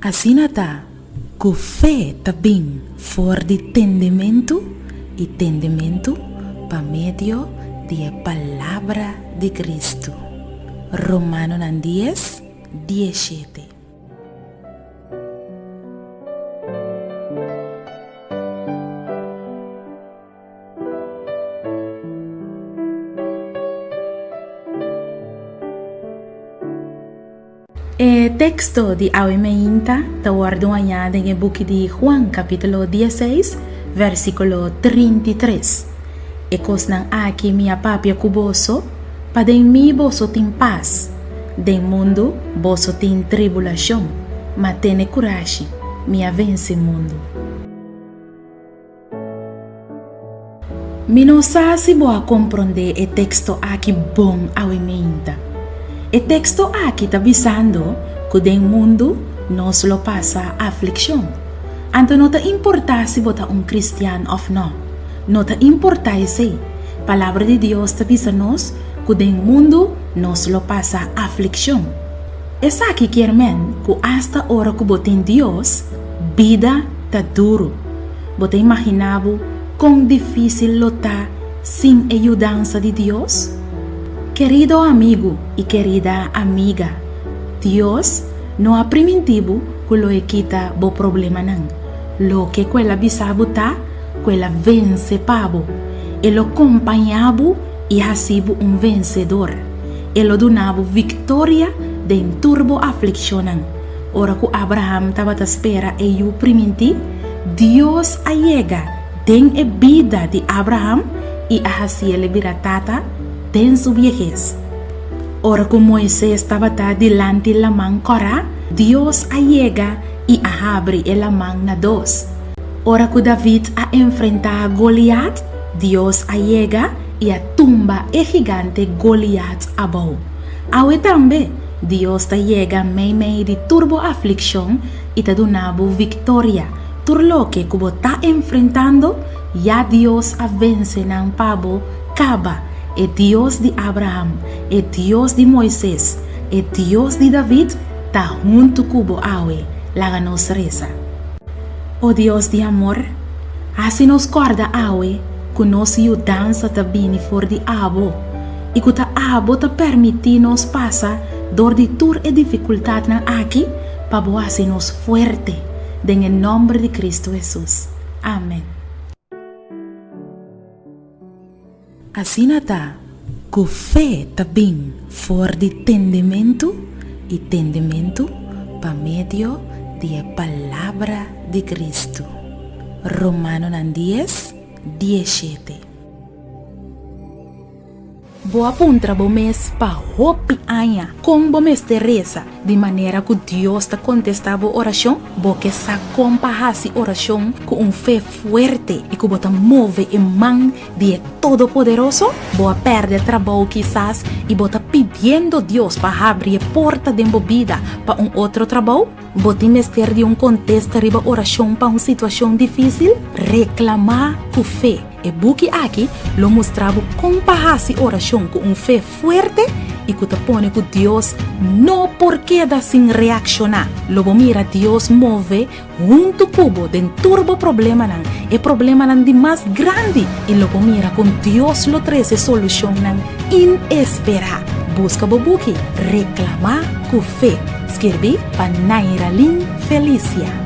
Asinata, com fé também for de entendimento e entendimento por meio da palavra de Cristo. Romanos 10, 17. O texto de Awemeinta está guardado em book de Juan, capítulo 16, versículo 33. E cosnan aqui minha papia cuboso, para em mim boso tem paz. Den mundo boso tem tribulação, mas tenha coragem, minha vence mundo. Mi não sei se vou compreender o texto aqui bom Awemeinta. O texto aqui está avisando que no mundo nós lo passa aflição. Então não importa se você é cristiano ou não. Não importa se a palavra de Deus está avisando que no mundo nós lo passa aflição. Essa aqui quer dizer que hasta hora que você tem Deus, vida está duro. Você imaginava quão difícil lo está sem a ajudança de Deus? Querido amigo e querida amiga, Deus não é primitivo que lo quita o problema não. Lo que quella bisabu tá, quella vence pabo. E lo acompanhava e hasibu vencedor. E lo donava vitória de turbo aflição. Ora que Abraham estava à espera e o primiti, Deus chega den a vida de Abraham e a hasia libertada den su vejez. Ora que Moisés estava delante la mão cora, Deus chega e abre la mão na dos. Ora que David a enfrentar Goliat, Deus chega e a tumba e gigante Goliat abau. Awe também, Deus chega meio de turbo aflição e te donava vitória. Turlo que você está enfrentando, já Deus a vence nan pabo, caba. É Deus de Abraham, é Deus de Moisés, é Deus de David, está junto com o awe, lá nos reza. O Deus de amor, assim nos corda awe, que nos ajudança também for de abo, e que a abo te permite nos passar dor de tur e dificuldade na aqui, para assim nos fuerte, em nome de Cristo Jesus. Amém. Assim está, com fé também for de entendimento e entendimento por meio da palavra de Cristo. Romanos 10, 17. Boa puntra bo mês para hopi anha com bo mês Teresa de maneira que Deus te contestava oração bo que sa compahasi oração com fé forte e que bota move em mão de Todo-Poderoso boa perde trabalho quizás e bota pedindo Deus para abrir a porta de vida para outro trabalho bota mester de contexto riba oração para uma situação difícil reclamar com fé. E buki aqui lo mostrava compahasi oração com fé forte e que te pone que Deus não porque da sin reaccionar. Lobo mira Deus move junto cubo den turbo problema nan e problema nan de mais grande e lobo mira com Deus lo treze solução nan inesperada. Busca bo buki reclamar com fé. Escrevi para Naira Lin Felicia.